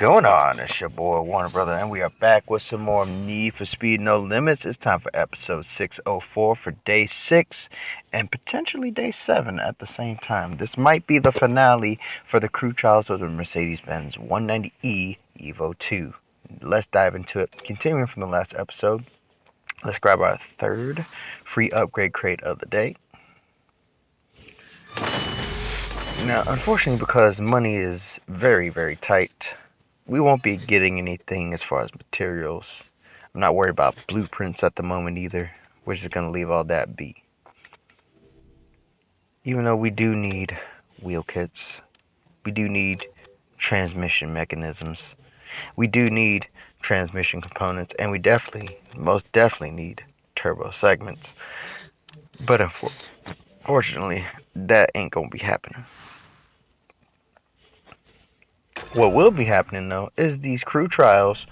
going on? It's your boy Warner Brother, and we are back with some more Need for Speed No Limits. It's time for episode 604 for day 6 and potentially day 7 at the same time. This might be the finale for the crew trials of the Mercedes-Benz 190E Evo 2. Let's dive into it. Continuing from the last episode, let's grab our third free upgrade crate of the day. Now, unfortunately, because money is very, very tight, we won't be getting anything as far as materials. I'm not worried about blueprints at the moment either. We're just going to leave all that be. Even though we do need wheel kits, we do need transmission mechanisms, we do need transmission components, and we most definitely need turbo segments. But unfortunately, that ain't going to be happening. What will be happening though is these crew trials.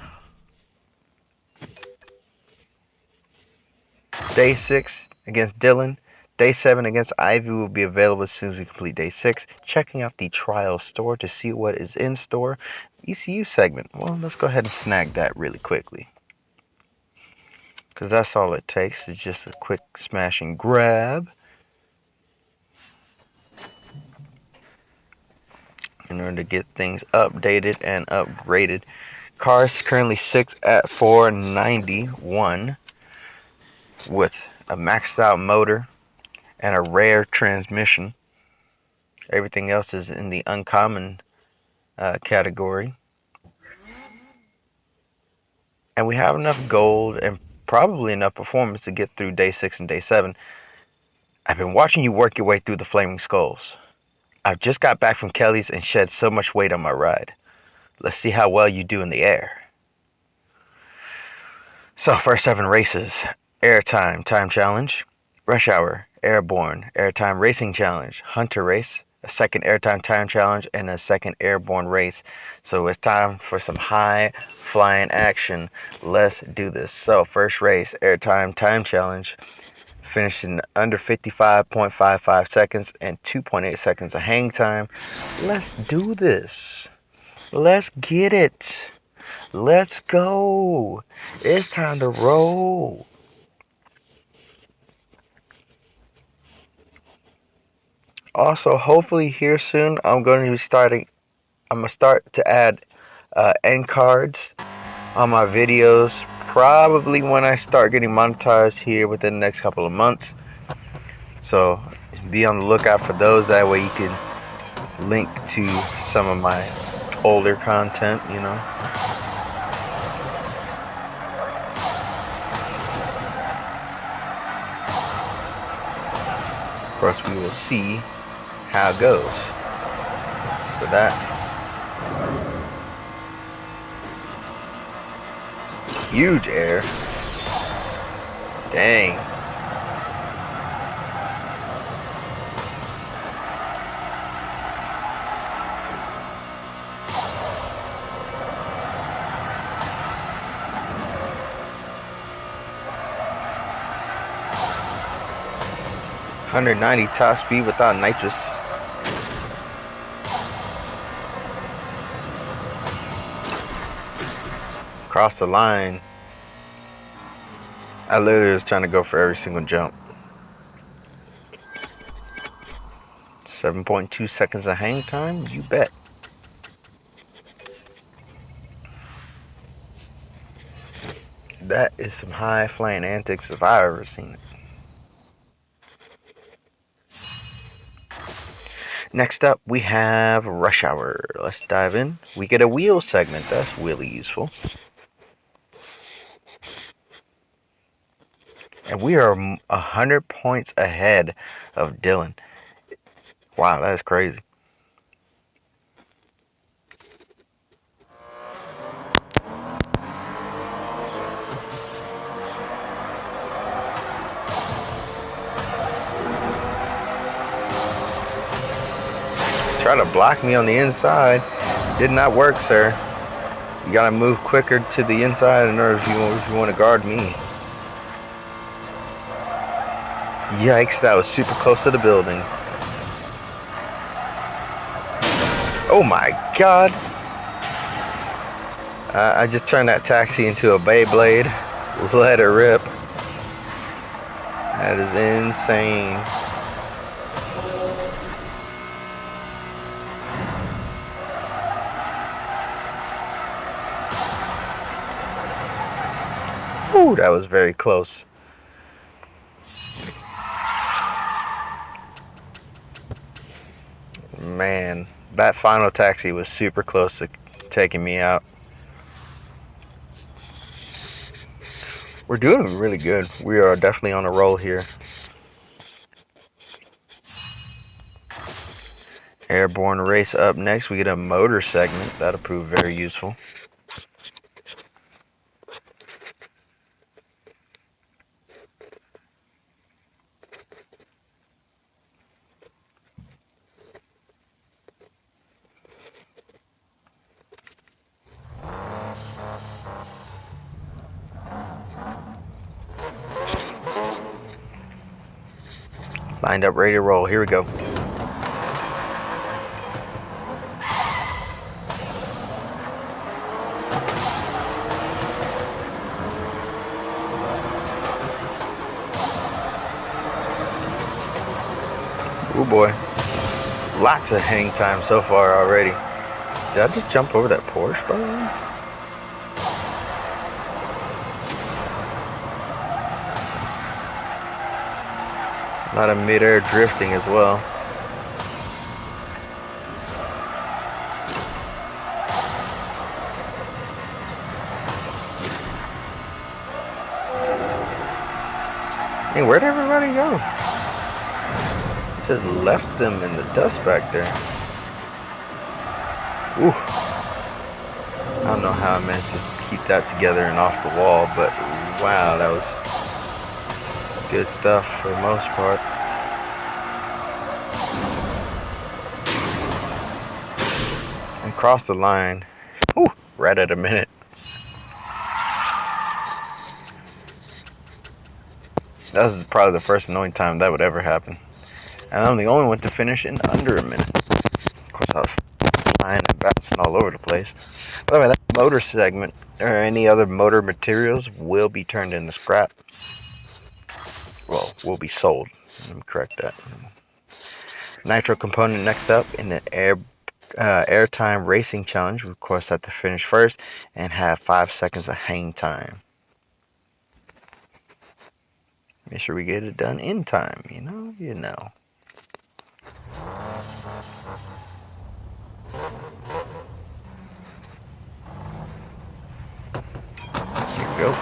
Day 6 against Dylan. Day 7 against Ivy will be available as soon as we complete day 6. Checking out the trial store to see what is in store. ECU segment. Well, let's go ahead and snag that really quickly, because that's all it takes is just a quick smash and grab in order to get things updated and upgraded. Car is currently 6 at 491 with a maxed out motor and a rare transmission. Everything else is in the uncommon category. And we have enough gold and probably enough performance to get through day 6 and day 7. I've been watching you work your way through the Flaming Skulls. I've just got back from Kelly's and shed so much weight on my ride. Let's see how well you do in the air. So, first 7 races: Airtime Time Challenge, Rush Hour, Airborne, Airtime Racing Challenge, Hunter Race, a second Airtime Time Challenge, and a second Airborne Race. So it's time for some high flying action. Let's do this. So, first race, Airtime Time Challenge, finishing under 55.55 seconds and 2.8 seconds of hang time. Let's do this. Let's get it. Let's go. It's time to roll. Also, hopefully here soon, I'm going to start to add end cards on my videos, probably when I start getting monetized here within the next couple of months. So be on the lookout for those. That way you can link to some of my older content, you know. Of course, we will see how it goes. For that, huge air. Dang. .190 top speed without nitrous. Across the line. I literally was trying to go for every single jump. 7.2 seconds of hang time, you bet. That is some high flying antics if I've ever seen it. Next up, we have Rush Hour. Let's dive in. We get a wheel segment. That's really useful. And we are 100 points ahead of Dylan. Wow, that is crazy. Try to block me on the inside. Did not work, sir. You gotta move quicker to the inside in order if you want to guard me. Yikes, that was super close to the building. Oh my god. I just turned that taxi into a Beyblade. Let it rip. That is insane. Ooh, that was very close. Man, that final taxi was super close to taking me out. We're doing really good. We are definitely on a roll here. Airborne race up next. We get a motor segment. That'll prove very useful. Lined up, ready to roll. Here we go. Oh boy. Lots of hang time so far already. Did I just jump over that Porsche, by the way? A lot of mid-air drifting as well. Hey, where'd everybody go? Just left them in the dust back there. Ooh. I don't know how I managed to keep that together and off the wall, but wow, that was good stuff for the most part. And crossed the line. Ooh, right at a minute. That was probably the first annoying time that would ever happen. And I'm the only one to finish in under a minute. Of course, I was flying and bouncing all over the place. By the way, that motor segment or any other motor materials will be turned into scrap. Well, will be sold. Let me correct that. Nitro component next up in the airtime racing challenge. We of course have to finish first and have 5 seconds of hang time. Make sure we get it done in time. You know. Here we go.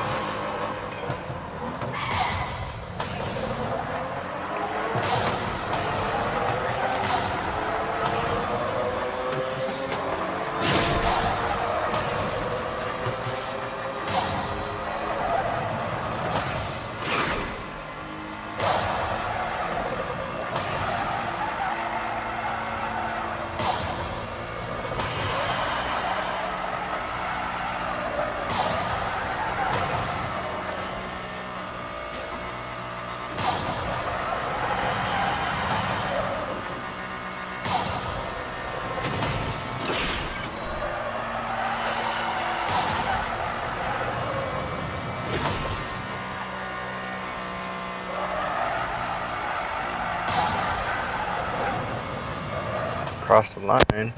Across the line,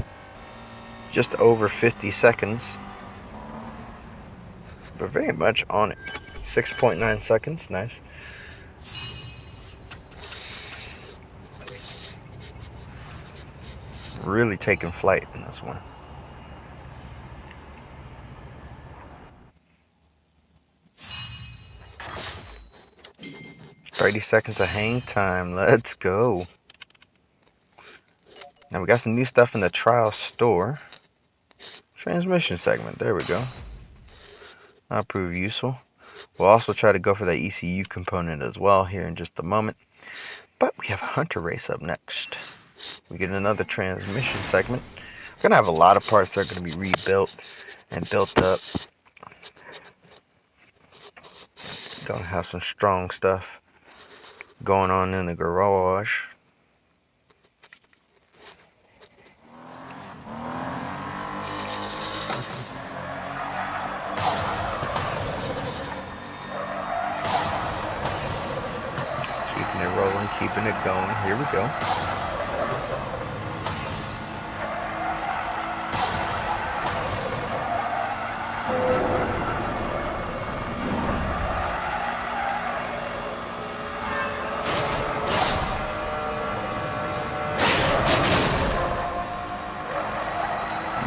just over 50 seconds, but very much on it. 6.9 seconds, nice. Really taking flight in this one. $30 seconds of hang time. Let's go. Now we got some new stuff in the trial store. Transmission segment. There we go. That'll prove useful. We'll also try to go for that ECU component as well here in just a moment. But we have Hunter Race up next. We get another transmission segment. We're going to have a lot of parts that are going to be rebuilt and built up. Gonna have some strong stuff going on in the garage. Keeping it going. Here we go.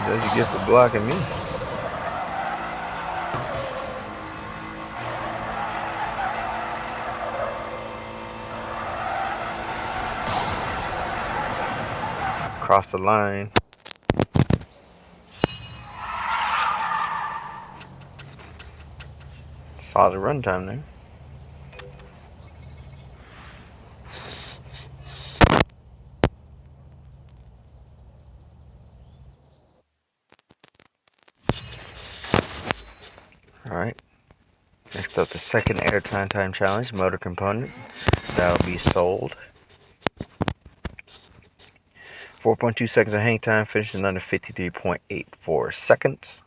Does he get for blocking me? Cross the line. Solid run time there. Alright. Next up, the second airtime time challenge, motor component. That'll be sold. 4.2 seconds of hang time, finishing under 53.84 seconds.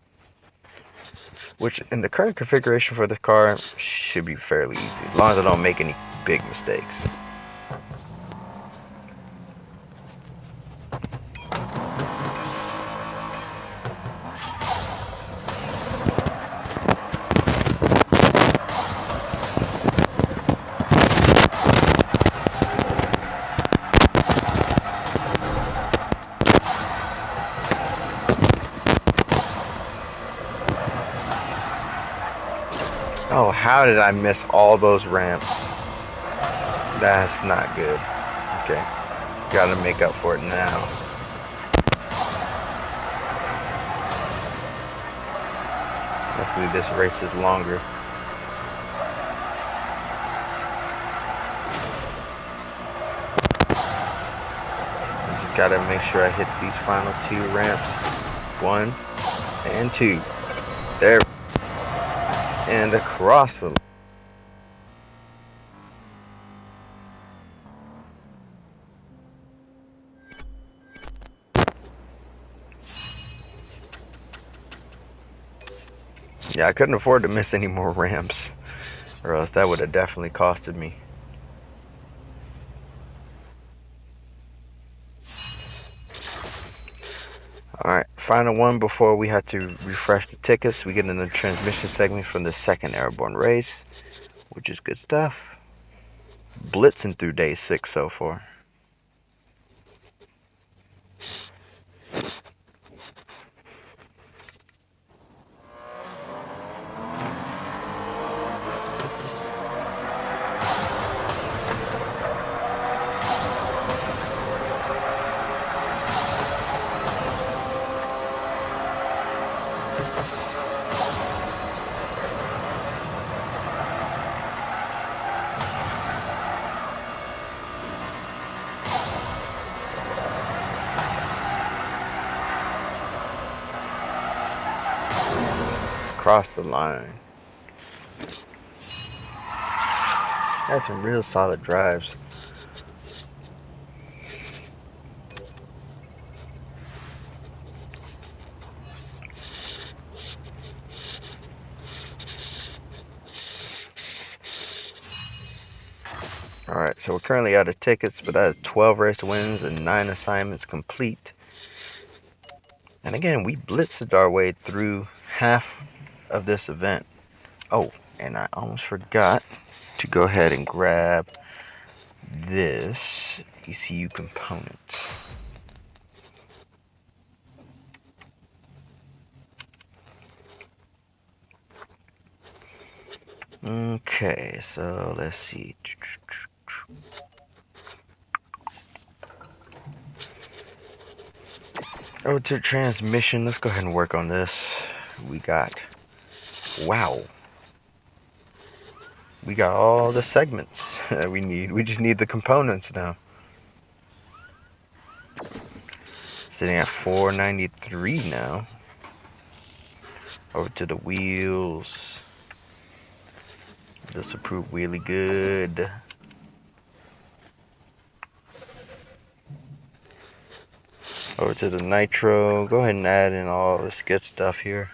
Which, in the current configuration for the car, should be fairly easy, as long as I don't make any big mistakes. Oh, how did I miss all those ramps? That's not good. Okay, gotta make up for it now. Hopefully this race is longer. Just gotta make sure I hit these final two ramps. 1 and 2. There. And across the line. Yeah, I couldn't afford to miss any more ramps, or else that would have definitely costed me. Alright, final one before we have to refresh the tickets. We get in the transmission segment from the second airborne race, which is good stuff. Blitzing through day 6 so far. Across the line. That's some real solid drives. Alright, so we're currently out of tickets, but that is 12 race wins and 9 assignments complete. And again, we blitzed our way through half of this event. Oh, and I almost forgot to go ahead and grab this ECU component. Okay, so let's see. Over to transmission. Let's go ahead and work on this. We got, wow, we got all the segments that we need. We just need the components now. Sitting at 493 now. Over to the wheels. This will prove really good. Over to the nitro. Go ahead and add in all this good stuff here.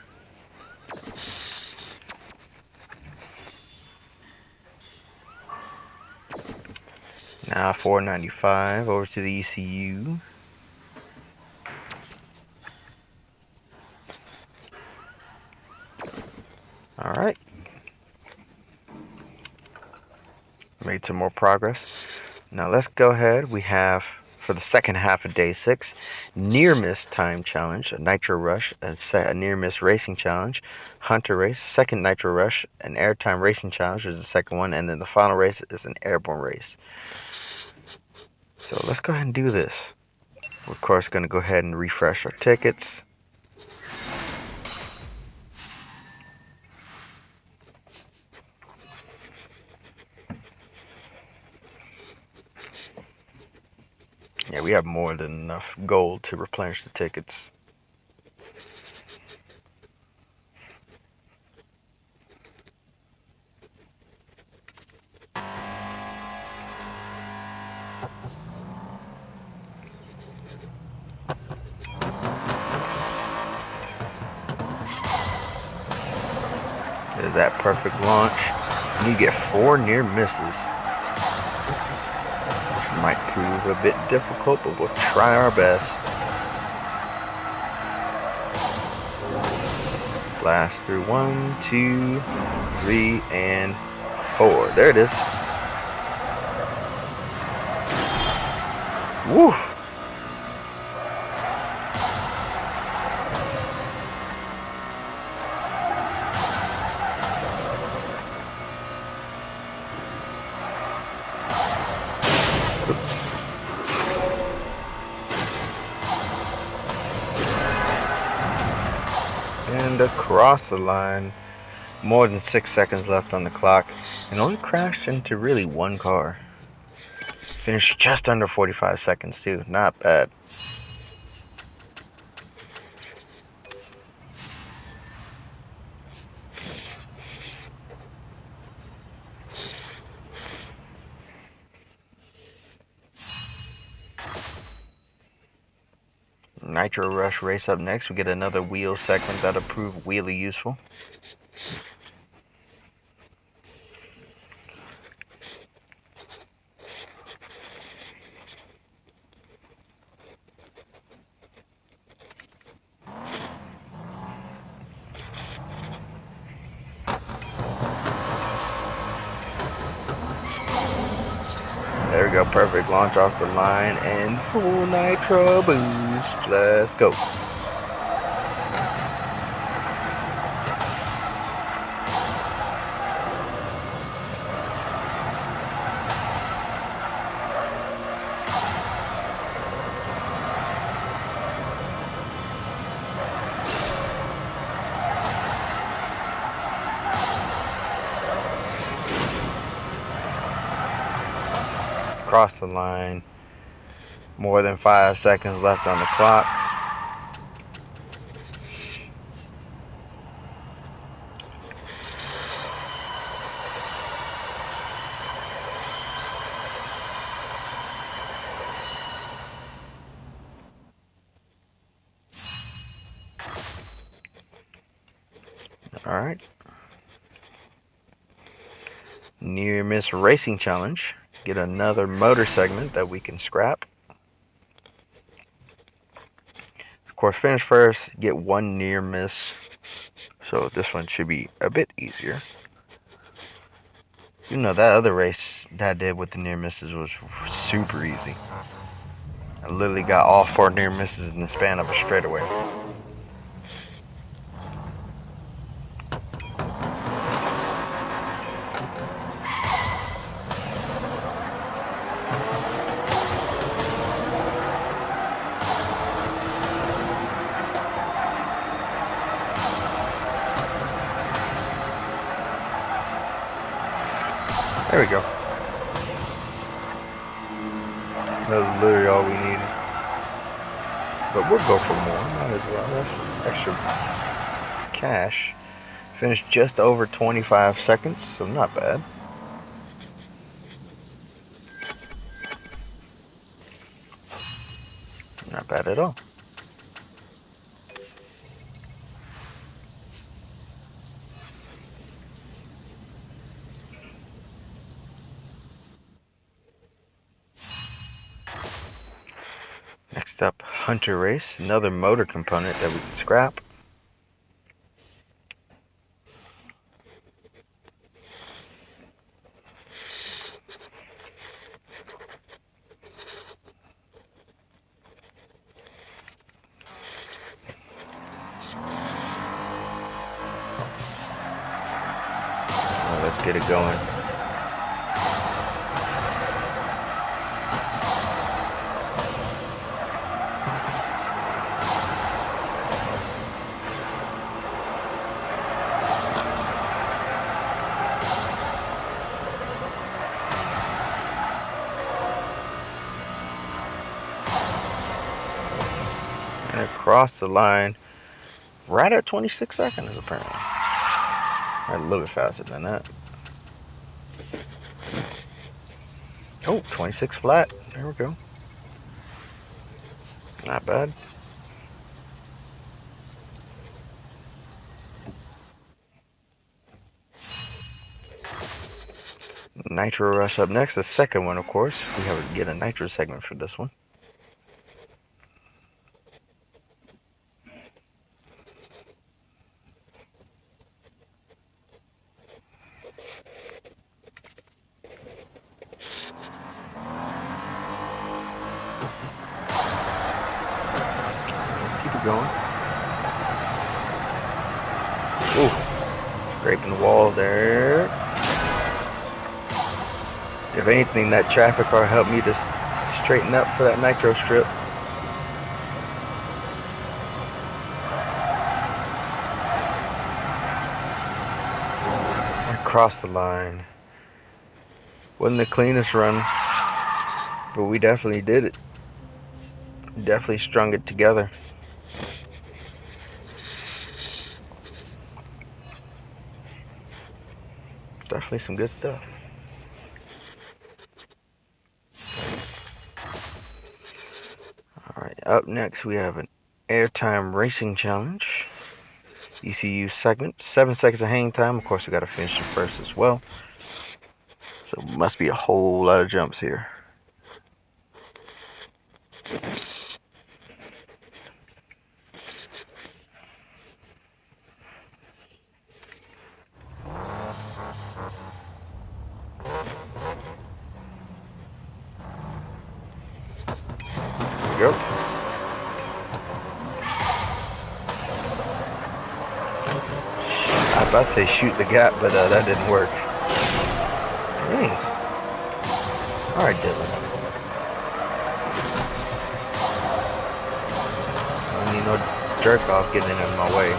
Now $4.95 over to the ECU. Alright. Made some more progress. Now let's go ahead. We have, for the second half of day 6, near miss time challenge, a nitro rush, a near miss racing challenge, hunter race, second nitro rush, an airtime racing challenge is the second one, and then the final race is an airborne race. So let's go ahead and do this. We're of course going to go ahead and refresh our tickets. Yeah, we have more than enough gold to replenish the tickets. There's that perfect launch. And you get 4 near misses. Which might prove a bit difficult, but we'll try our best. Blast through 1, 2, 3, and 4. There it is. Woo! And across the line, more than 6 seconds left on the clock, and only crashed into really one car. Finished just under 45 seconds too, not bad. Nitro Rush race up next. We get another wheel segment that'll prove wheelie useful. There we go, perfect launch off the line and full nitro boost. Let's go. Cross the line. More than 5 seconds left on the clock. Alright. Near miss racing challenge. Get another motor segment that we can scrap. Of course, finish first, get 1 near miss. So this one should be a bit easier. You know, that other race that I did with the near misses was super easy. I literally got all 4 near misses in the span of a straightaway. There we go. That was literally all we needed. But we'll go for more. Might as well. That's extra cash. Finished just over 25 seconds, so not bad. Not bad at all. Next up, Hunter Race, another motor component that we can scrap. Let's get it going. And across the line, right at 26 seconds apparently. A little bit faster than that. Oh, 26 flat. There we go. Not bad. Nitro Rush up next. The second one, of course. We have to get a Nitro segment for this one. Keep it going. Ooh, scraping the wall there. If anything, that traffic car helped me to straighten up for that nitro strip. Across the line. Wasn't the cleanest run, but we definitely did it. Definitely strung it together. Definitely some good stuff. Alright, up next we have an airtime racing challenge. ECU segment, 7 seconds of hang time. Of course, we got to finish it first as well. So must be a whole lot of jumps here. There we go. I was about to say shoot the gap, but that didn't work. Dang. Alright, Dylan. I don't need no jerk off getting in my way.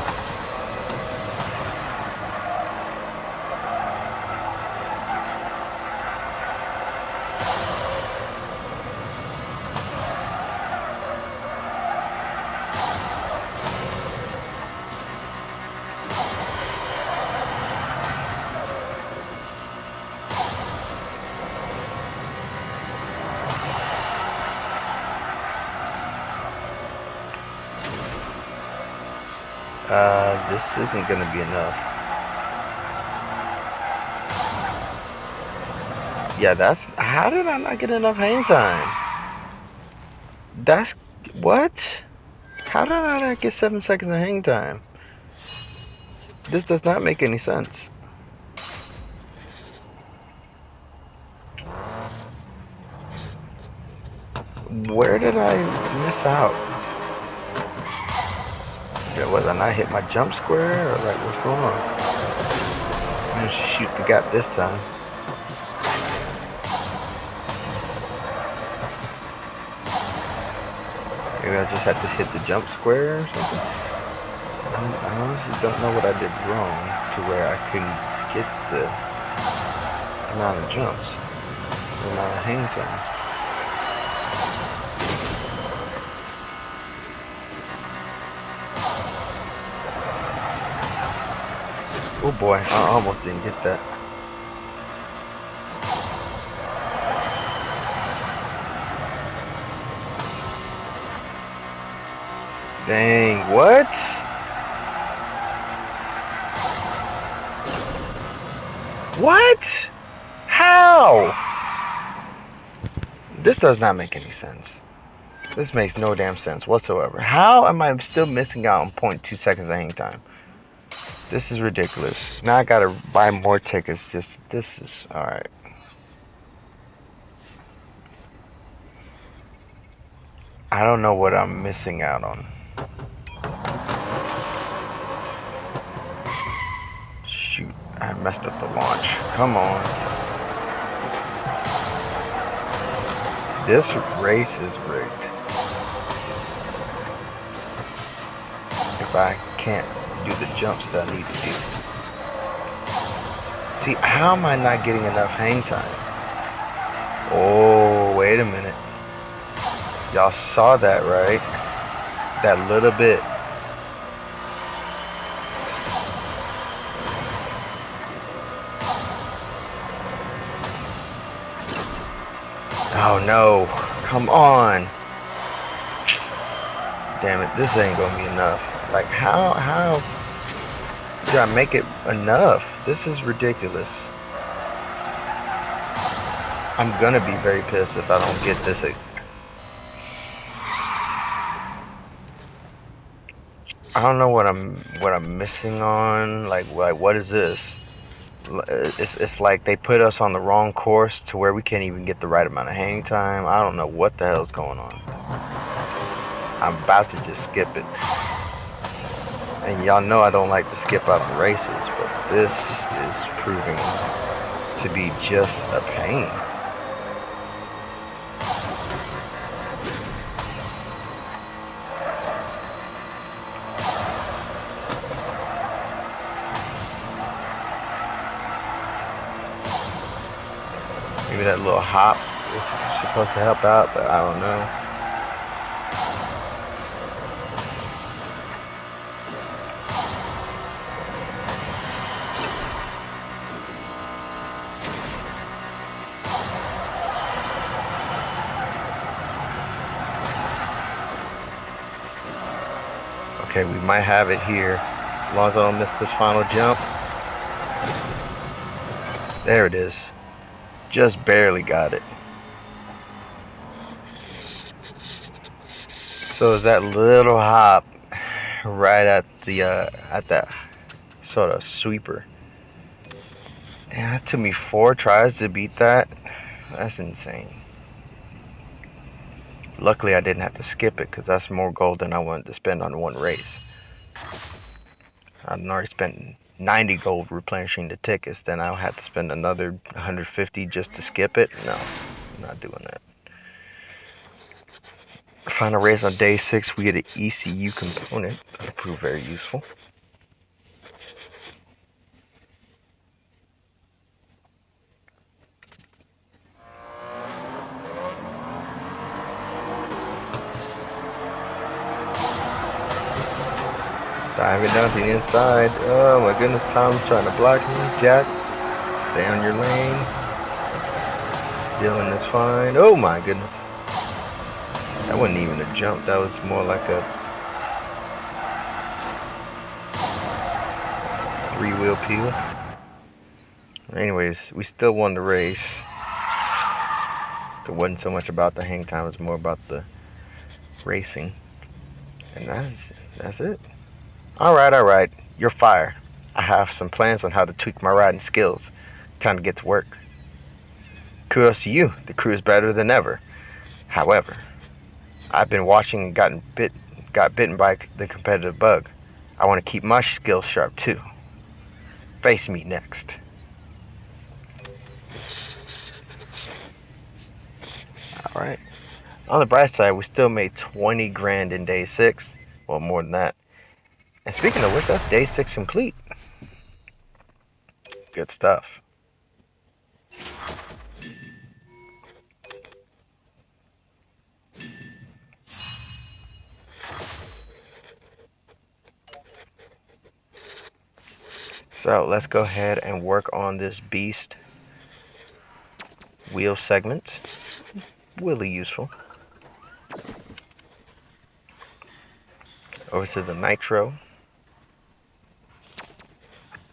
This isn't going to be enough. Yeah, that's... How did I not get enough hang time? That's... What? How did I not get 7 seconds of hang time? This does not make any sense. Where did I miss out? Was I not hit my jump square, or like what's going on? I'm gonna shoot the gap this time. Maybe I just have to hit the jump square or something. I honestly don't know what I did wrong to where I couldn't get the amount of jumps, the amount of hang time. Oh boy, I almost didn't get that. Dang, what? What? How? This does not make any sense. This makes no damn sense whatsoever. How am I still missing out on 0.2 seconds of hang time? This is ridiculous. Now I gotta buy more tickets. This is alright. I don't know what I'm missing out on. Shoot, I messed up the launch. Come on. This race is rigged. If I can't do the jumps that I need to do. See, how am I not getting enough hang time? Oh, wait a minute. Y'all saw that, right? That little bit. Oh no, come on. Damn it, this ain't gonna be enough. Like, how did I make it enough? This is ridiculous. I'm gonna be very pissed if I don't get this. I don't know what I'm missing on. Like what is this? It's like they put us on the wrong course to where we can't even get the right amount of hang time. I don't know what the hell's going on. I'm about to just skip it. And y'all know I don't like to skip out the races, but this is proving to be just a pain. Maybe that little hop is supposed to help out, but I don't know. Okay, we might have it here. As long as I don't miss this final jump. There it is. Just barely got it. So is that little hop right at that sort of sweeper. Yeah, it took me 4 tries to beat that. That's insane. Luckily, I didn't have to skip it because that's more gold than I wanted to spend on one race. I'd already spent 90 gold replenishing the tickets, then I'll have to spend another 150 just to skip it. No, I'm not doing that. Final race on day 6, we get an ECU component. That'll prove very useful. Diving down to the inside. Oh my goodness, Tom's trying to block me. Jack, stay on your lane. Dylan is fine. Oh my goodness. That wasn't even a jump. That was more like a 3-wheel peel. Anyways, we still won the race. It wasn't so much about the hang time. It was more about the racing. And that's it. Alright. You're fired. I have some plans on how to tweak my riding skills. Time to get to work. Kudos to you. The crew is better than ever. However, I've been watching and got bitten by the competitive bug. I want to keep my skills sharp too. Face me next. Alright. On the bright side, we still made 20 grand in day 6. Well, more than that. And speaking of which, that's day 6 complete. Good stuff. So let's go ahead and work on this beast wheel segment. Really useful. Over to the nitro.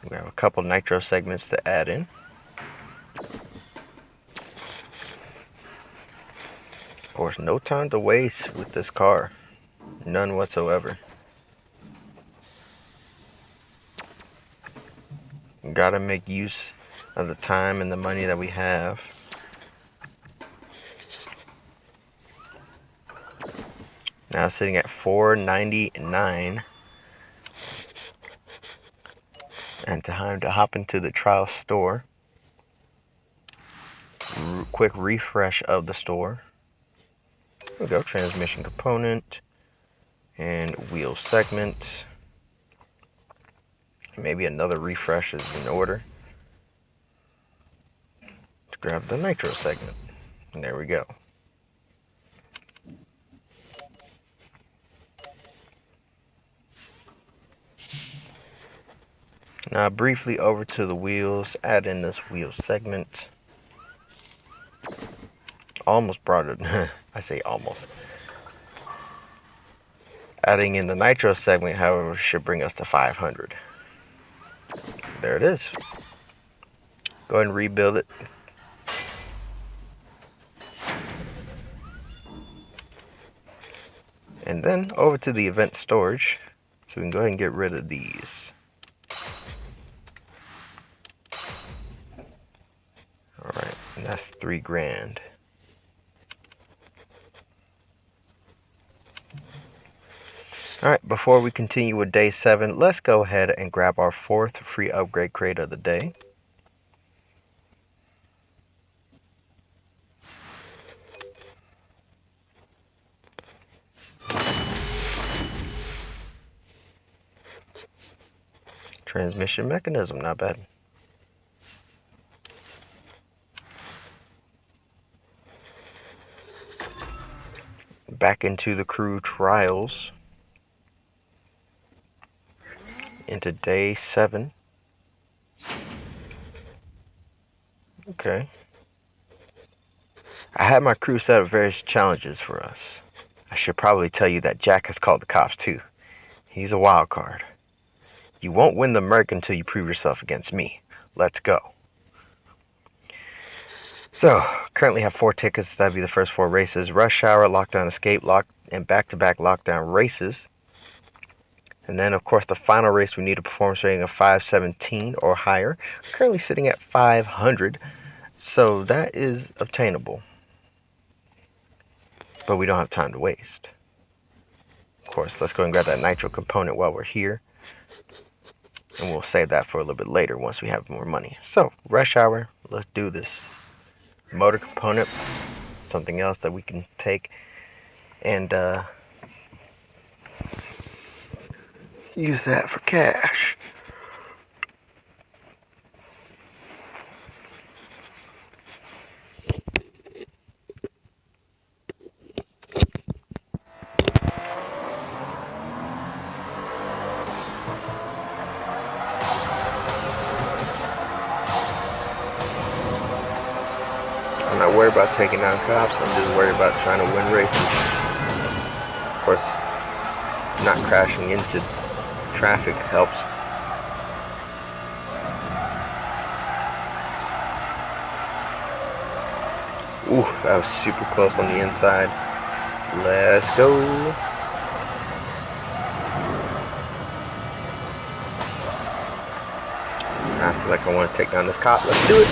We have a couple nitro segments to add in. Of course, no time to waste with this car. None whatsoever. Gotta make use of the time and the money that we have. Now sitting at $4.99. And time to hop into the trial store. Quick refresh of the store. There we go, transmission component and wheel segment. Maybe another refresh is in order. To grab the nitro segment. And there we go. Now briefly over to the wheels, add in this wheel segment. Almost brought it, I say almost. Adding in the nitro segment, however, should bring us to 500. There it is. Go ahead and rebuild it. And then over to the event storage. So we can go ahead and get rid of these. Alright, and that's $3,000. Alright, before we continue with day 7, let's go ahead and grab our 4th free upgrade crate of the day. Transmission mechanism, not bad. Back into the crew trials. Into day 7. Okay. I had my crew set up various challenges for us. I should probably tell you that Jack has called the cops too. He's a wild card. You won't win the Merc until you prove yourself against me. Let's go. So, currently have 4 tickets. That'd be the first 4 races. Rush Hour, Lockdown Escape, and back-to-back lockdown races. And then, of course, the final race, we need a performance rating of 517 or higher. Currently sitting at 500, so that is obtainable. But we don't have time to waste. Of course, let's go and grab that nitro component while we're here. And we'll save that for a little bit later once we have more money. So, Rush Hour, let's do this. Motor component, something else that we can take and use that for cash. I'm not worried about taking down cops, I'm just worried about trying to win races. Of course, not crashing into traffic helps. Ooh, that was super close on the inside. Let's go. I feel like I want to take down this cop. Let's do it.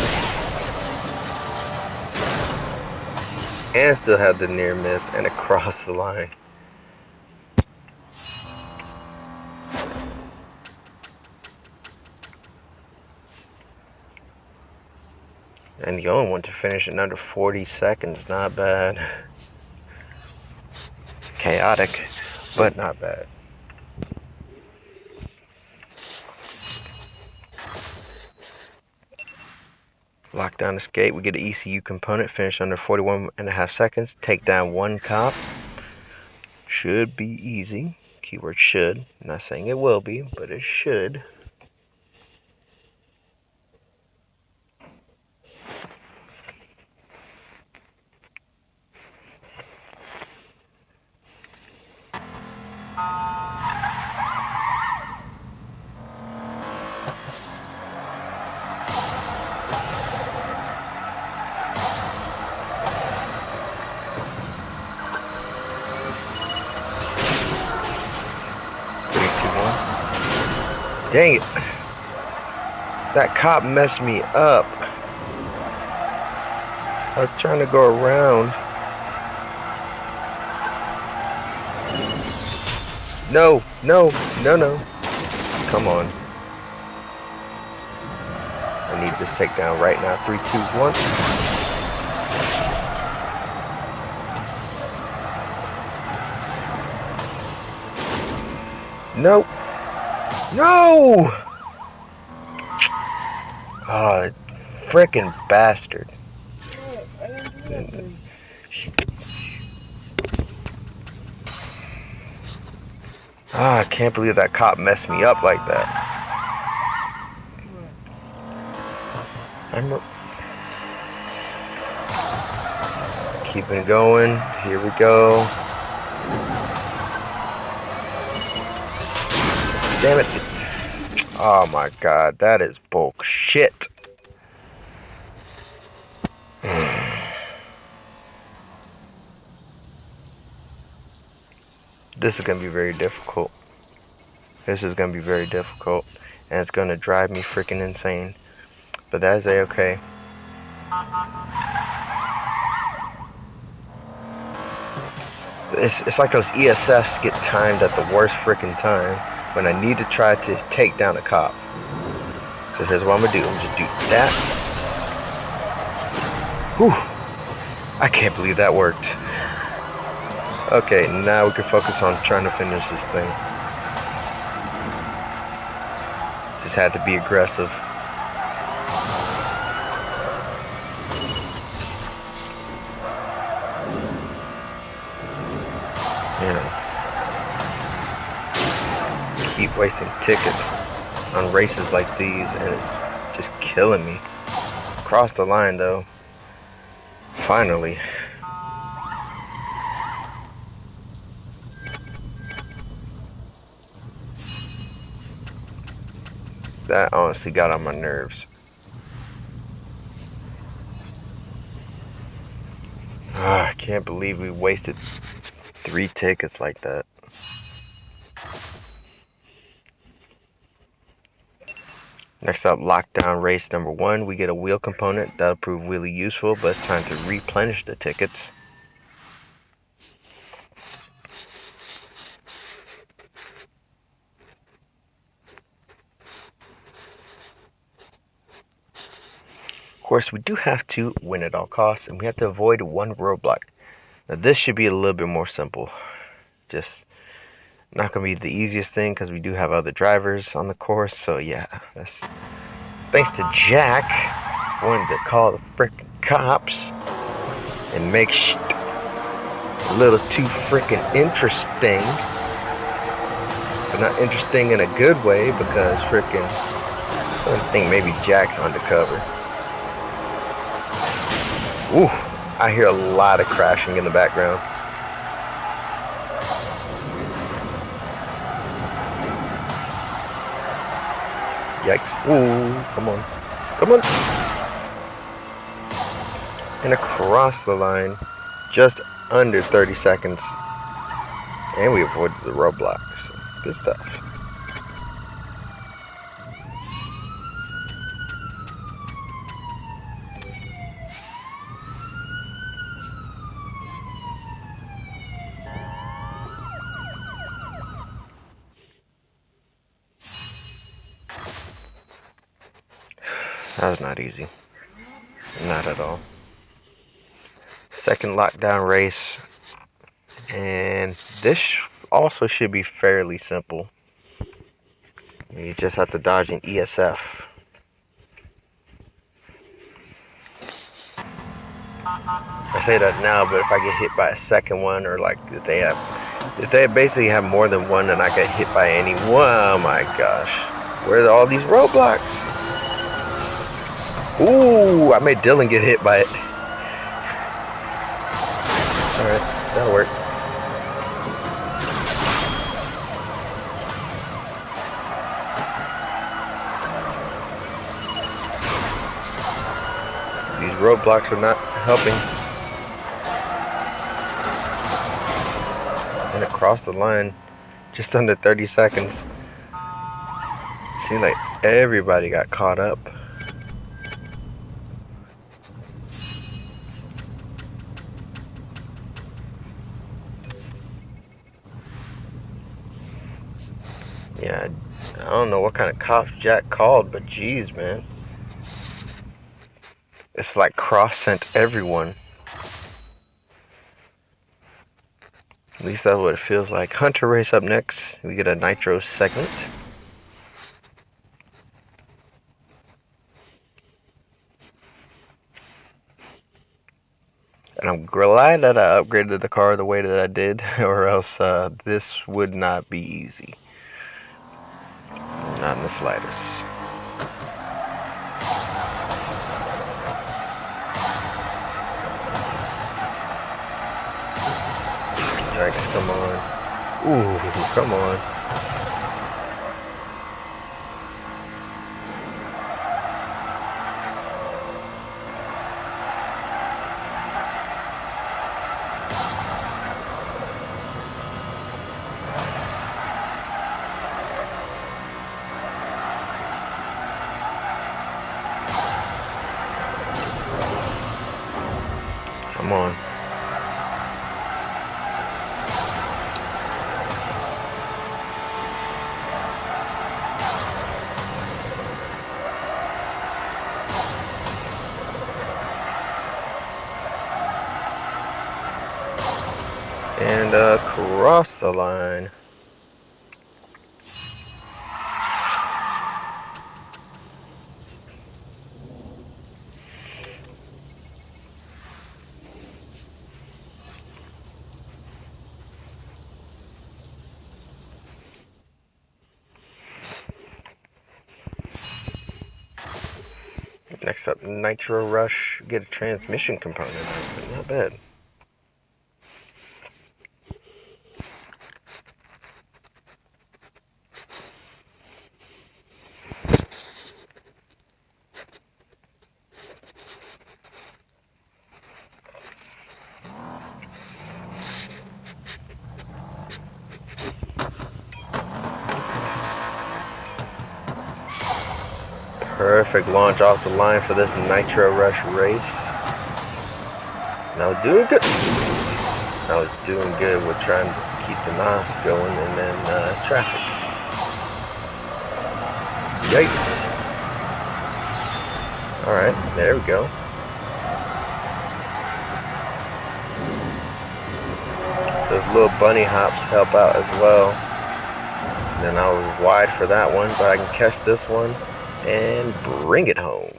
And still have the near miss and across the line. And the only one to finish in under 40 seconds, not bad. Chaotic, but not bad. Lockdown escape, we get an ECU component, finish under 41.5 seconds, take down 1 cop. Should be easy. Keyword should. I'm not saying it will be, but it should. Dang it. That cop messed me up. I was trying to go around. No, no, no, no. Come on. I need this takedown right now. 3, 2, 1. Nope. No! Oh, frickin' bastard. Ah, I can't believe that cop messed me up like that. I'm keeping it going. Here we go. Damn it. Oh my god, that is bullshit. This is going to be very difficult. This is going to be very difficult. And it's going to drive me freaking insane. But that is a-okay. It's like those ESFs get timed at the worst freaking time when I need to try to take down a cop. So here's what I'm going to do. I'm just do that. Whew. I can't believe that worked. Okay, now we can focus on trying to finish this thing. Just had to be aggressive. Yeah. Keep wasting tickets on races like these, and it's just killing me. Cross the line though. Finally. That honestly got on my nerves. I can't believe we wasted 3 tickets like that. Next up, lockdown race number 1. We get a wheel component. That'll prove really useful, but it's time to replenish the tickets. Of course, we do have to win at all costs, and we have to avoid one roadblock. Now, this should be a little bit more simple. Just not going to be the easiest thing because we do have other drivers on the course. So, yeah, that's thanks to Jack. Wanted to call the frickin' cops and make shit a little too frickin' interesting. But not interesting in a good way because frickin' I think maybe Jack's undercover. Ooh, I hear a lot of crashing in the background. Yikes. Ooh, come on. Come on. And across the line, just under 30 seconds. And we avoided the roadblock. So good stuff. That was not easy. Not at all. Second lockdown race. And this also should be fairly simple. You just have to dodge an ESF. I say that now, but if I get hit by a second one, or like if they basically have more than one and I get hit by any one, oh my gosh. Where are all these roadblocks? Ooh, I made Dylan get hit by it. Alright, that'll work. These roadblocks are not helping. And across the line, just under 30 seconds. Seems like everybody got caught up. Yeah, I don't know what kind of cops Jack called, but geez, man. It's like Cross sent everyone. At least that's what it feels like. Hunter race up next. We get a nitro segment. And I'm glad that I upgraded the car the way that I did, or else this would not be easy. Not in the slightest. Yikes, come on. Ooh, come on. Come on. And across the line. Next up, Nitro Rush. Get a transmission component. Not bad. Perfect launch off the line for this Nitro Rush race. And I was doing good. I was doing good with trying to keep the NOS going and then traffic. Yikes. Alright, there we go. Those little bunny hops help out as well. And then I was wide for that one, but I can catch this one and bring it home.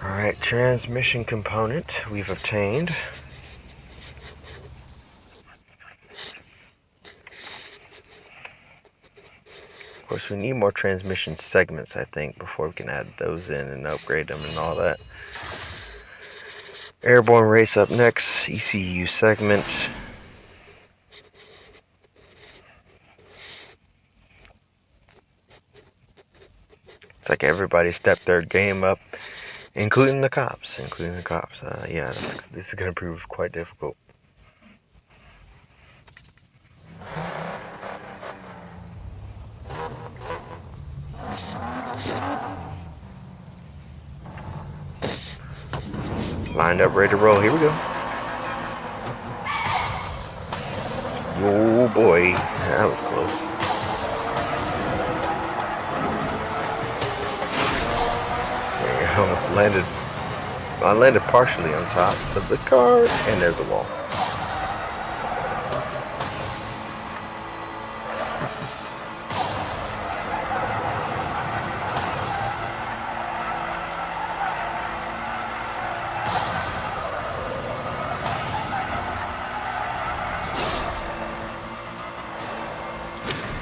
Alright, transmission component we've obtained. Of course, we need more transmission segments, I think, before we can add those in and upgrade them and all that. Airborne race up next, ECU segment. It's like everybody stepped their game up, including the cops. Yeah, this is going to prove quite difficult. Lined up, ready to roll. Here we go. Oh boy, that was close. I almost landed. I landed partially on top of the car, and there's the wall.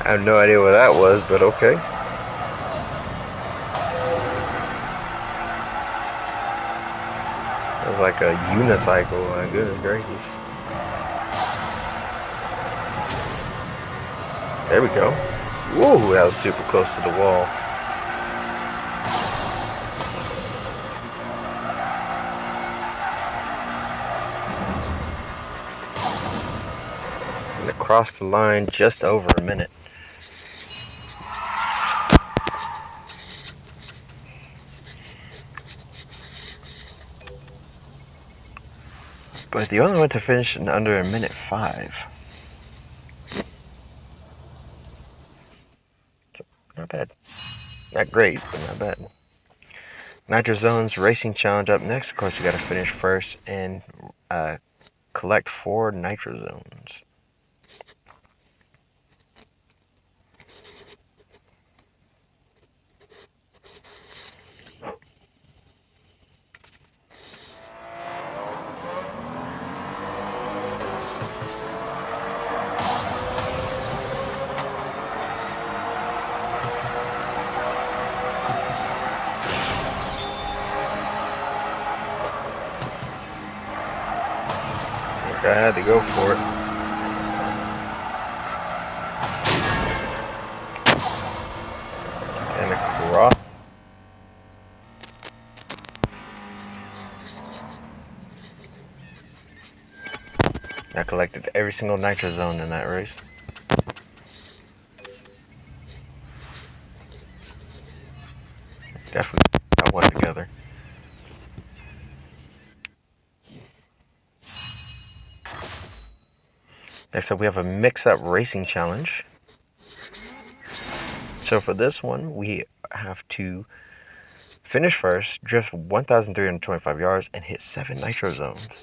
I have no idea what that was, but okay. It was like a unicycle, my goodness gracious. There we go. Whoa, that was super close to the wall. crossed the line just over a minute. But the only one to finish in under a minute 5. Not bad. Not great, but not bad. Nitro Zones Racing Challenge up next. Of course, you got to finish first and collect 4 Nitro Zones. I had to go for it. And across. I collected every single Nitro Zone in that race. Definitely got one together. Next up, we have a mix-up racing challenge. So for this one, we have to finish first, drift 1,325 yards, and hit 7 Nitro Zones.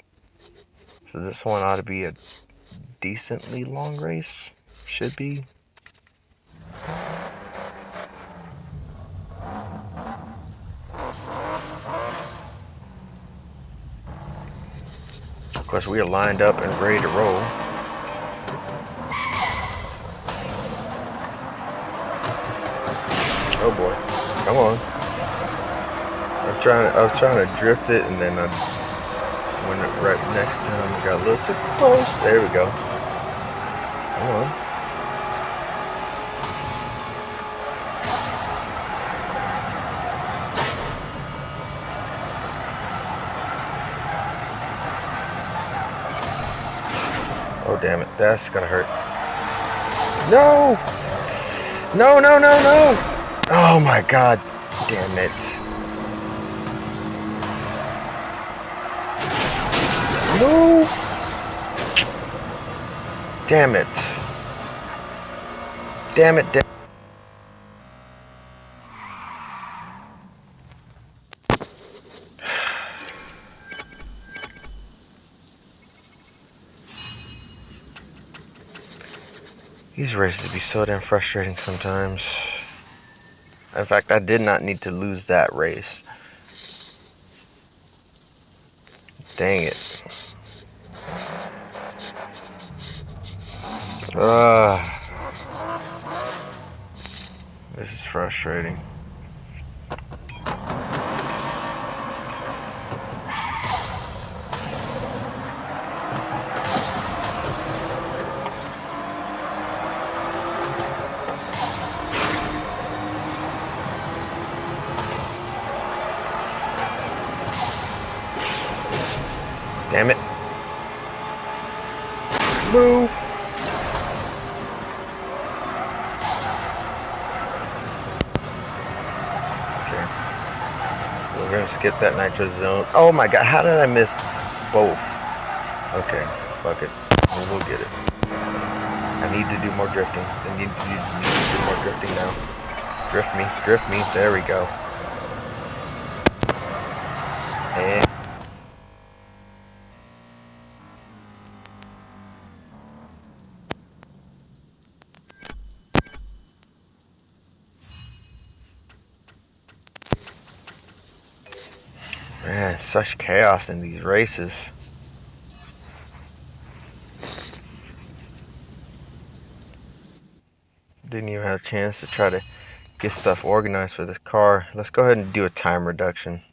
So this one ought to be a decently long race. Should be. Of course, we are lined up and ready to roll. Oh boy, come on. I was trying to drift it, and then I went it right next time. I got a little too close. There we go. Come on. Oh damn it, that's gonna hurt. No! No, no, no, no! Oh my god, damn it. No! Damn it. Damn it, damn it. These races be so damn frustrating sometimes. In fact, I did not need to lose that race. Dang it. This is frustrating. Damn it. Move. Okay. We're gonna skip that nitro zone. Oh my god, how did I miss both? Okay, fuck it. We'll get it. I need to do more drifting. I need to do more drifting now. Drift me, drift me. There we go. And man, such chaos in these races. Didn't even have a chance to try to get stuff organized for this car. Let's go ahead and do a time reduction.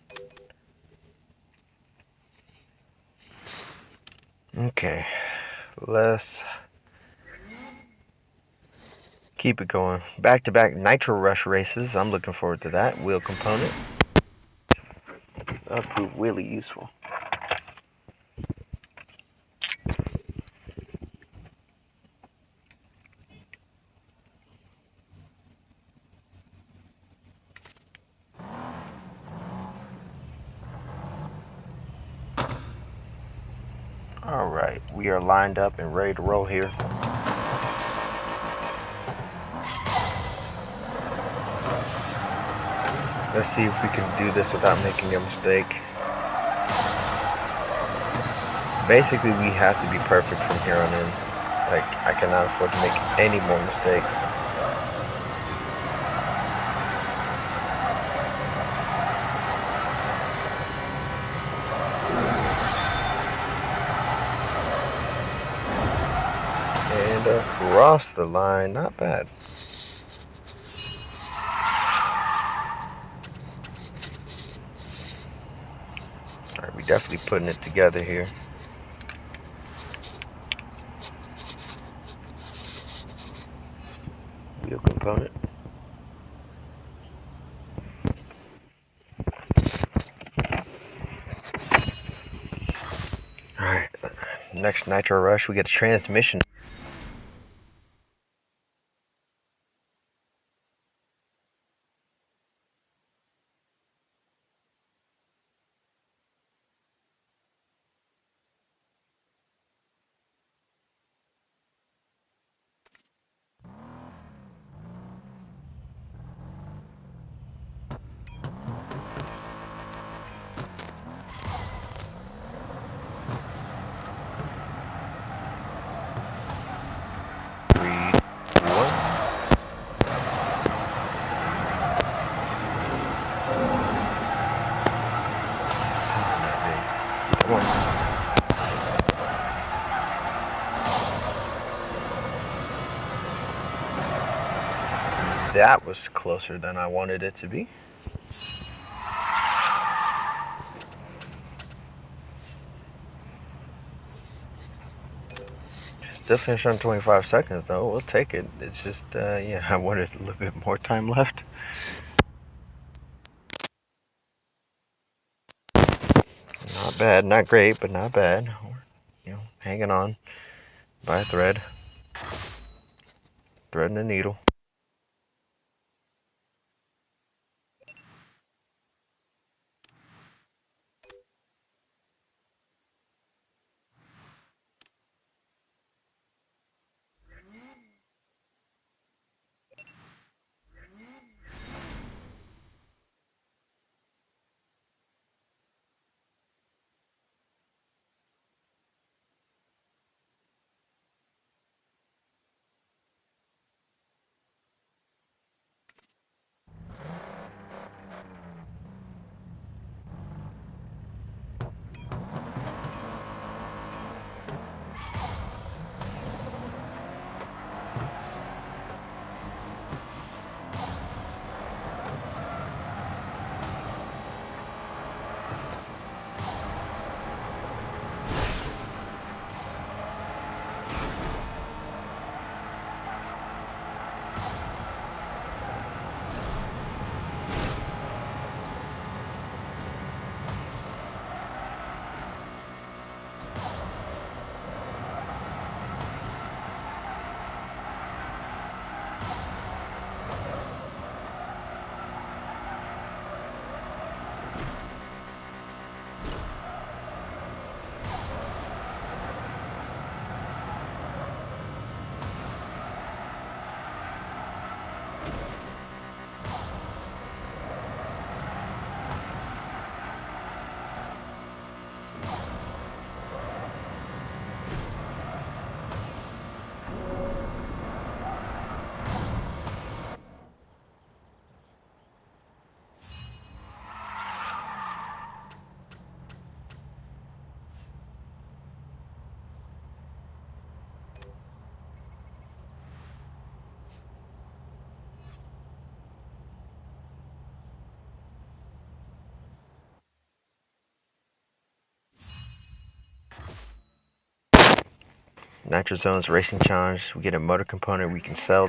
Okay, let's keep it going. Back-to-back Nitro Rush races. I'm looking forward to that. Wheel component. That'll prove really useful. Alright, we are lined up and ready to roll here. Let's see if we can do this without making a mistake. Basically, we have to be perfect from here on in. Like, I cannot afford to make any more mistakes. And across the line, not bad. Alright, we definitely putting it together here. Wheel component. Alright, next Nitro Rush, we get a transmission. That was closer than I wanted it to be. Still finished on 25 seconds though. We'll take it. It's just, yeah, I wanted a little bit more time left. Not bad, not great, but not bad. You know, hanging on by a thread. Threading the needle. Nitro Zones Racing Challenge. We get a motor component we can sell.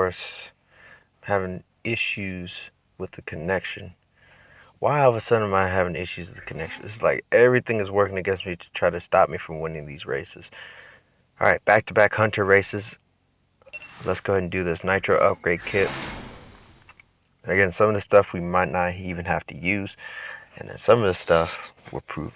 course, having issues with the connection. Why all of a sudden am I having issues with the connection? It's like everything is working against me to try to stop me from winning these races. Alright, back-to-back Hunter races. Let's go ahead and do this Nitro upgrade kit. Again, some of the stuff we might not even have to use, and then some of the stuff will prove.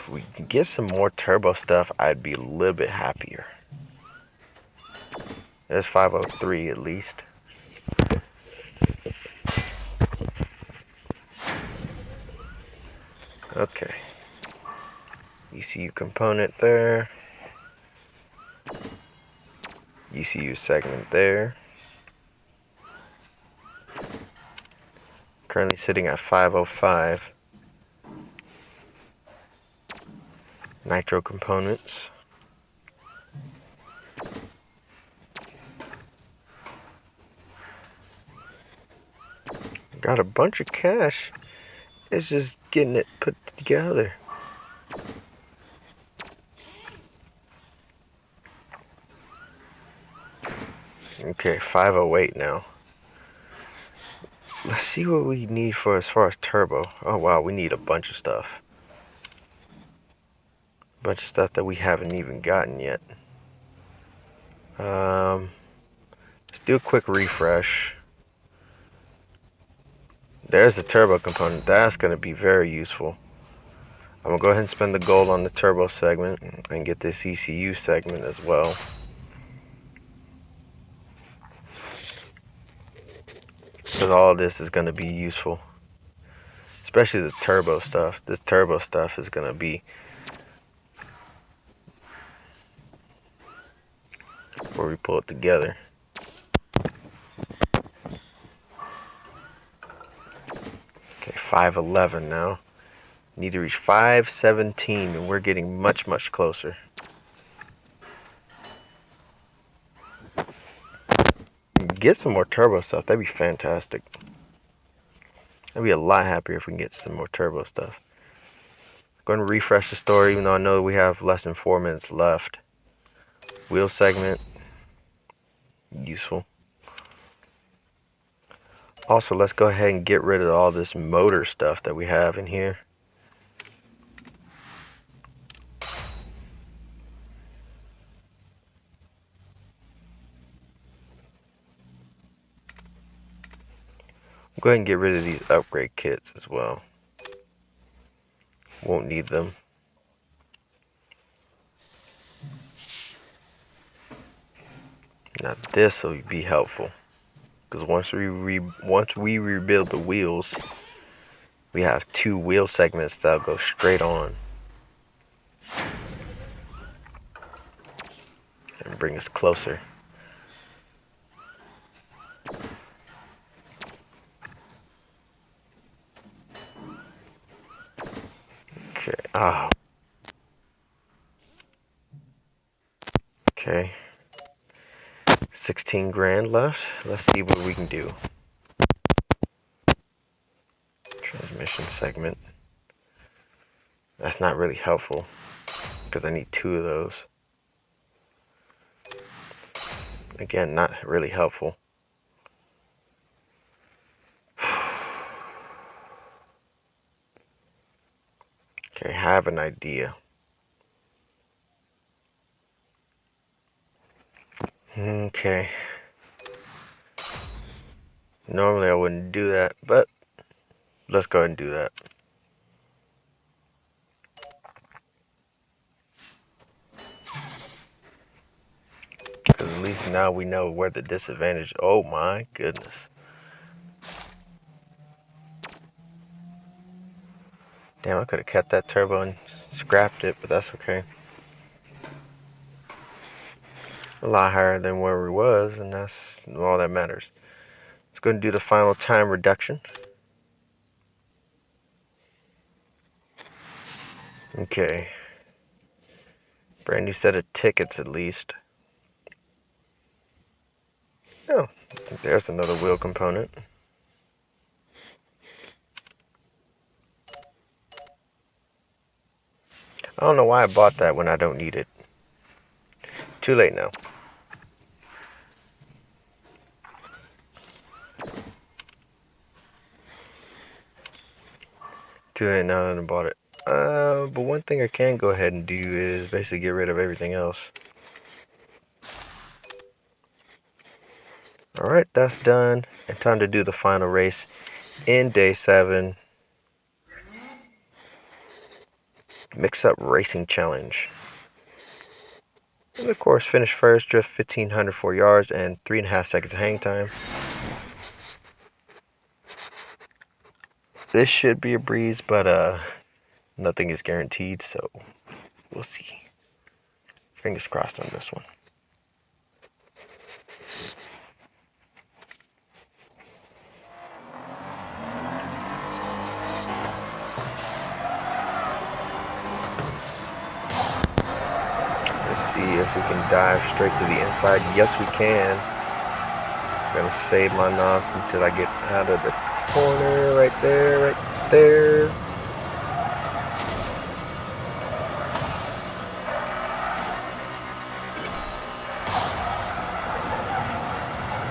If we can get some more turbo stuff, I'd be a little bit happier. There's 503 at least. Okay. ECU component there. ECU segment there. Currently sitting at 505. Nitro components. Got a bunch of cash. It's just getting it put together. Okay, 508 now. Let's see what we need for as far as turbo. Oh wow, we need a bunch of stuff. A bunch of stuff that we haven't even gotten yet. Let's do a quick refresh. There's the turbo component. That's going to be very useful. I'm going to go ahead and spend the gold on the turbo segment and get this ECU segment as well. Because all of this is going to be useful. especially the turbo stuff. This turbo stuff is gonna be where we pull it together. Okay, 511 now. Need to reach 517, and we're getting much, much closer. Get some more turbo stuff. That'd be fantastic. I'd be a lot happier if we can get some more turbo stuff. Going to refresh the store, even though I know we have less than 4 minutes left. Wheel segment, useful. Also, let's go ahead and get rid of all this motor stuff that we have in here. Go ahead and get rid of these upgrade kits as well. Won't need them. Now this will be helpful, because once we rebuild the wheels, we have 2 wheel segments that'll go straight on and bring us closer. Okay. Okay. 16 grand left. Let's see what we can do. Transmission segment. That's not really helpful, because I need 2 of those. Again, not really helpful. Okay, I have an idea. Okay. Normally I wouldn't do that, but let's go ahead and do that. Because at least now we know where the disadvantage. Oh my goodness. Damn, I could have kept that turbo and scrapped it, but that's okay. A lot higher than where we was, and that's all that matters. Let's go and do the final time reduction. Okay. Brand new set of tickets at least. Oh, there's another wheel component. I don't know why I bought that when I don't need it. Too late now. Too late now that I bought it. But one thing I can go ahead and do is basically get rid of everything else. Alright, that's done. And time to do the final race in day 7. Mix-up racing challenge. And of course, finish first, drift 1,504 yards and 3.5 seconds of hang time. This should be a breeze, but nothing is guaranteed, so we'll see. Fingers crossed on this one. Let's see if we can dive straight to the inside. Yes, we can. I'm gonna save my NOS until I get out of the corner. Right there, right there.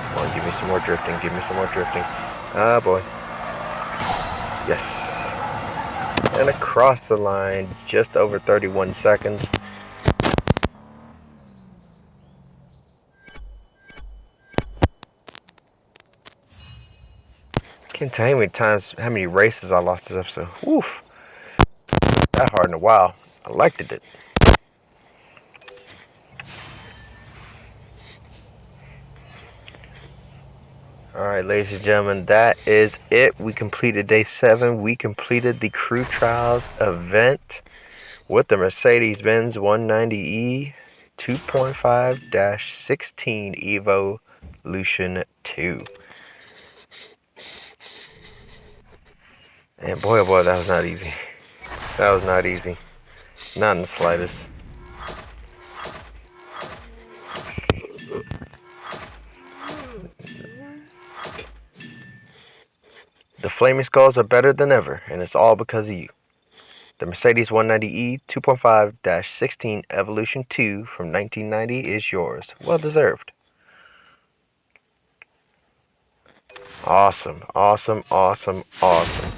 Come on, give me some more drifting. Give me some more drifting. Ah, boy. Yes. And across the line, just over 31 seconds. Can't tell you how many races I lost this episode. Oof. That hard in a while. I liked it. Alright, ladies and gentlemen, that is it. We completed day 7. We completed the Crew Trials event with the Mercedes-Benz 190E 2.5-16 Evolution 2. And boy, oh boy, that was not easy. That was not easy. Not in the slightest. The Flaming Skulls are better than ever, and it's all because of you. The Mercedes 190E 2.5-16 Evolution 2 from 1990 is yours. Well deserved. Awesome, awesome, awesome, awesome.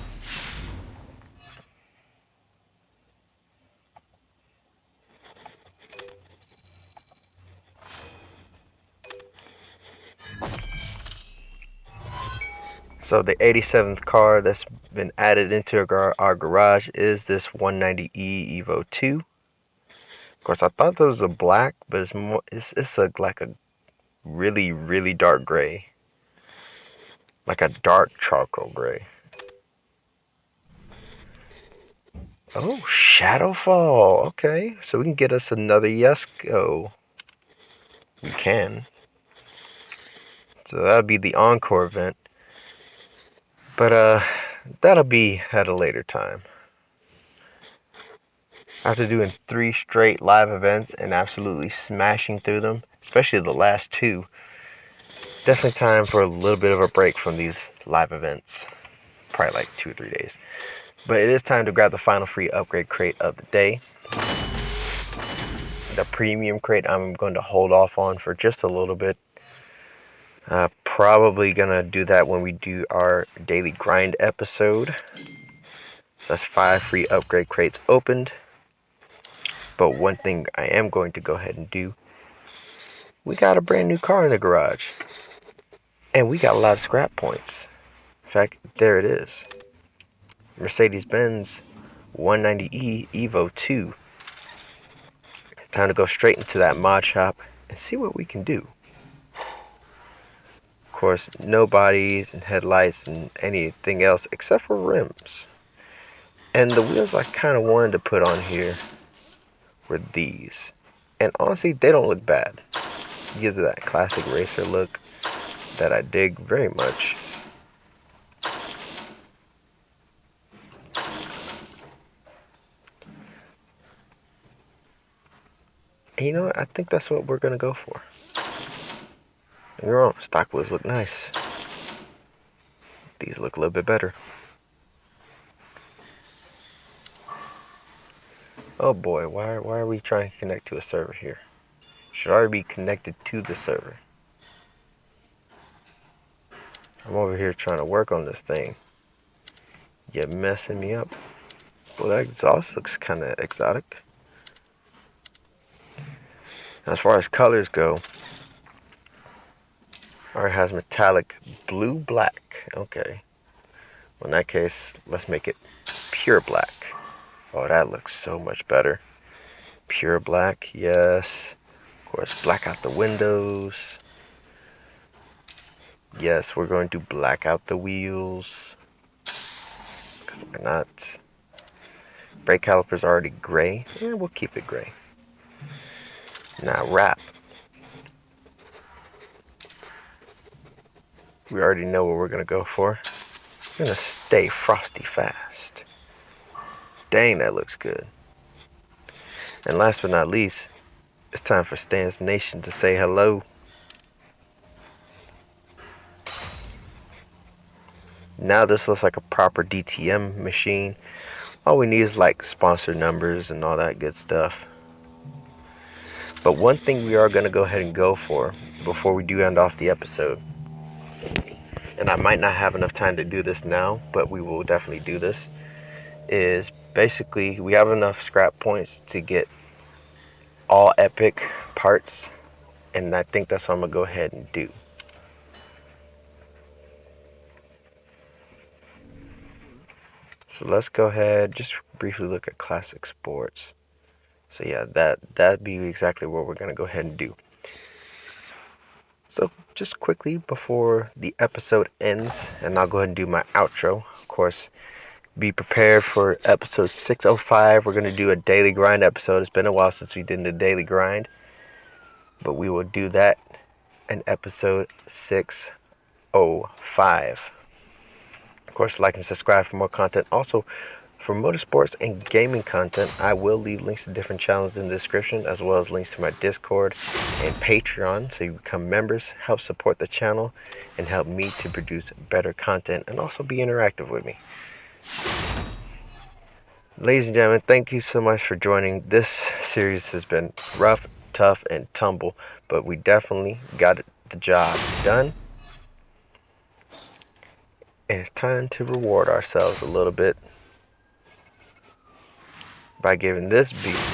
So the 87th car that's been added into our garage is this 190E Evo 2. Of course, I thought that was a black, but it's like a really, really dark gray. Like a dark charcoal gray. Oh, Shadowfall. Okay, so we can get us another Yesco. We can. So that'll be the encore event. But that'll be at a later time. After doing 3 straight live events and absolutely smashing through them, especially the last 2, definitely time for a little bit of a break from these live events. Probably like 2 or 3 days. But it is time to grab the final free upgrade crate of the day. The premium crate I'm going to hold off on for just a little bit. Probably gonna do that when we do our daily grind episode. So that's 5 free upgrade crates opened. But one thing I am going to go ahead and do, we got a brand new car in the garage. And we got a lot of scrap points. In fact, there it is. Mercedes-Benz 190E Evo 2. Time to go straight into that mod shop and see what we can do. Of course, no bodies and headlights and anything else except for rims. And the wheels I kind of wanted to put on here were these. And honestly, they don't look bad. It gives it that classic racer look that I dig very much. And you know what? I think that's what we're going to go for. Don't get me wrong, stock wheels look nice. These look a little bit better. Oh boy, why are we trying to connect to a server here? Should already be connected to the server. I'm over here trying to work on this thing. You're messing me up. Well, that exhaust looks kind of exotic. As far as colors go, it has metallic blue black. Okay. Well, in that case, let's make it pure black. Oh, that looks so much better. Pure black, yes. Of course, black out the windows. Yes, we're going to black out the wheels. Because why not? Brake calipers are already gray. Yeah, we'll keep it gray. Now, wrap. We already know what we're going to go for. We're going to stay frosty fast. Dang, that looks good. And last but not least, it's time for Stan's Nation to say hello. Now this looks like a proper DTM machine. All we need is like sponsor numbers and all that good stuff. But one thing we are going to go ahead and go for before we do end off the episode, and I might not have enough time to do this now, but we will definitely do this, is basically we have enough scrap points to get all epic parts, and I think that's what I'm going to go ahead and do. So let's go ahead, just briefly look at classic sports. So yeah, that'd be exactly what we're going to go ahead and do. So just quickly before the episode ends, and I'll go ahead and do my outro. Of course, be prepared for episode 605. We're going to do a daily grind episode. It's been a while since we did the daily grind, but we will do that in episode 605. Of course, like and subscribe for more content. Also, for motorsports and gaming content, I will leave links to different channels in the description, as well as links to my Discord and Patreon, so you become members, help support the channel, and help me to produce better content, and also be interactive with me. Ladies and gentlemen, thank you so much for joining. This series has been rough, tough, and tumble, but we definitely got the job done. And it's time to reward ourselves a little bit by giving this beast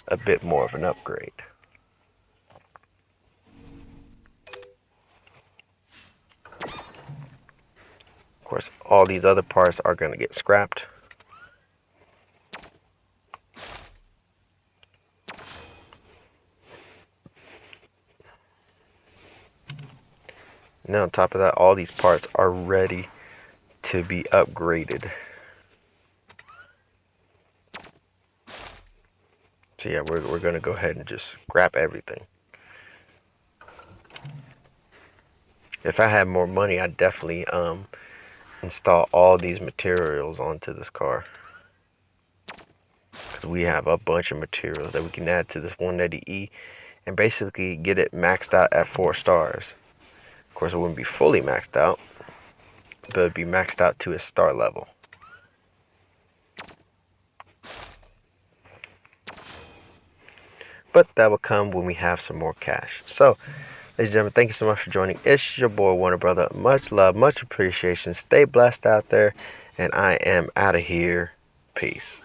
a bit more of an upgrade. Of course, all these other parts are going to get scrapped. Now on top of that, all these parts are ready to be upgraded. So yeah, we're going to go ahead and just scrap everything. If I had more money, I'd definitely install all these materials onto this car. Because we have a bunch of materials that we can add to this 180E and basically get it maxed out at 4 stars. Of course, it wouldn't be fully maxed out, but it'd be maxed out to a star level. But that will come when we have some more cash. So, ladies and gentlemen, thank you so much for joining. It's your boy, Warner Brother. Much love, much appreciation. Stay blessed out there, and I am out of here. Peace.